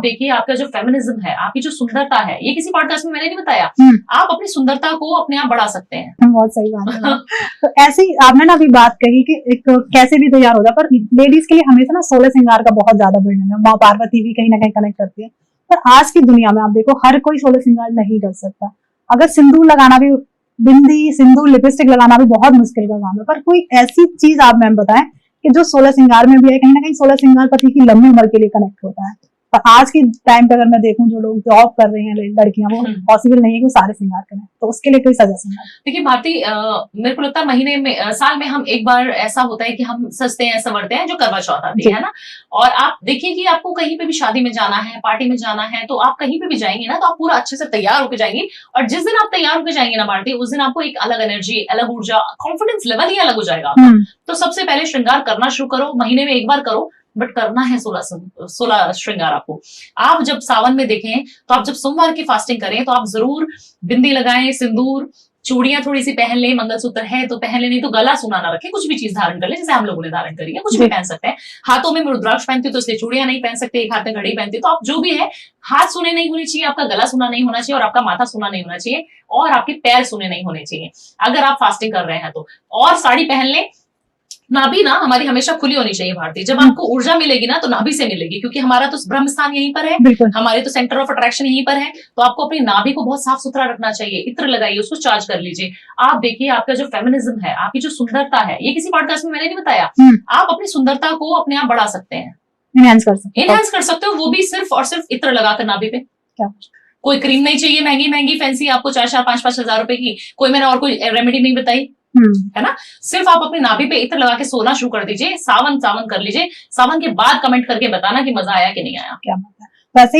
देखिए आपका जो फेमिनिज्म है, आपकी जो सुंदरता है, ये किसी पॉडकास्ट में मैंने नहीं बताया, आप अपनी सुंदरता को अपने आप बढ़ा सकते हैं। बहुत सही बात है। तो ऐसे ही आपने ना अभी बात कही कि एक कैसे भी तैयार हो जाए, पर लेडीज के लिए हमेशा ना 16 श्रृंगार का बहुत ज्यादा बर्डन है। माँ पार्वती भी कहीं ना कहीं कनेक्ट करती है, पर आज की दुनिया में आप देखो हर कोई 16 श्रृंगार नहीं कर सकता। अगर सिंदूर लगाना भी, बिंदी, सिंदूर, लिपस्टिक लगाना भी बहुत मुश्किल का काम है, पर कोई ऐसी चीज आप मैम बताएं कि जो 16 श्रृंगार में भी है। कहीं ना कहीं 16 श्रृंगार पति की लंबी उम्र के लिए कनेक्ट होता है, पर आज की टाइम पे अगर मैं देखूं जो लोग जॉब कर रहे हैं लड़कियां, वो पॉसिबल नहीं है कि वो सारे श्रृंगार करें, तो उसके लिए कोई सजेशन है? देखिए भारती, मेरे को लगता है महीने में साल में हम एक बार ऐसा होता है कि हम सजते हैं संवरते हैं, जो करवा चौथ आती है ना। और आप देखिए कि आपको कहीं पे भी शादी में जाना है, पार्टी में जाना है, तो आप कहीं पे भी जाएंगे ना, तो आप पूरा अच्छे से तैयार होकर जाएंगे। और जिस दिन आप तैयार होकर जाएंगे ना भारती, उस दिन आपको एक अलग एनर्जी, अलग ऊर्जा, कॉन्फिडेंस लेवल ही अलग हो जाएगा। तो सबसे पहले श्रृंगार करना शुरू करो, महीने में एक बार करो, बट करना है 16 श्रृंगार आपको। आप जब सावन में देखें, तो आप जब सोमवार की फास्टिंग करें, तो आप जरूर बिंदी लगाएं, सिंदूर, चूड़ियां थोड़ी सी पहन ले, मंगलसूत्र है तो पहन ले, नहीं तो गला सुना ना रखे, कुछ भी चीज धारण कर ले, जैसे हम लोगों ने धारण करी है, कुछ भी पहन सकते हैं। हाथों में रुद्राक्ष पहनते हो तो इसलिए चूड़ियां नहीं पहन सकते, एक हाथ में घड़ी पहनते, तो आप जो भी है, हाथ सुने नहीं होने चाहिए, आपका गला सुना नहीं होना चाहिए, और आपका माथा सुना नहीं होना चाहिए, और आपके पैर सुने नहीं होने चाहिए अगर आप फास्टिंग कर रहे हैं तो। और साड़ी पहन ले, नाभि ना हमारी हमेशा खुली होनी चाहिए भारती। जब आपको ऊर्जा मिलेगी ना, तो नाभि से मिलेगी, क्योंकि हमारा तो ब्रह्म स्थान यहीं पर है, हमारे तो सेंटर ऑफ अट्रैक्शन यहीं पर है। तो आपको अपनी नाभि को बहुत साफ सुथरा रखना चाहिए, इत्र लगाइए, उसको चार्ज कर लीजिए। आप देखिए आपका जो फेमिनिज्म है, आपकी जो सुंदरता है, ये किसी पॉडकास्ट में मैंने नहीं बताया, आप अपनी सुंदरता को अपने आप बढ़ा सकते हैं, इनहेंस कर सकते हो, वो भी सिर्फ और सिर्फ इत्र लगाकर नाभि पे। कोई क्रीम नहीं चाहिए महंगी महंगी फैंसी, आपको 4-4, 5-5 हजार रुपए की, कोई मैंने और कोई रेमेडी नहीं बताई है ना। सिर्फ आप अपनी नाभि पे इत्र लगा के सोना शुरू कर दीजिए, सावन कर लीजिए। सावन के बाद कमेंट करके बताना कि मजा आया कि नहीं आया। क्या बात है। वैसे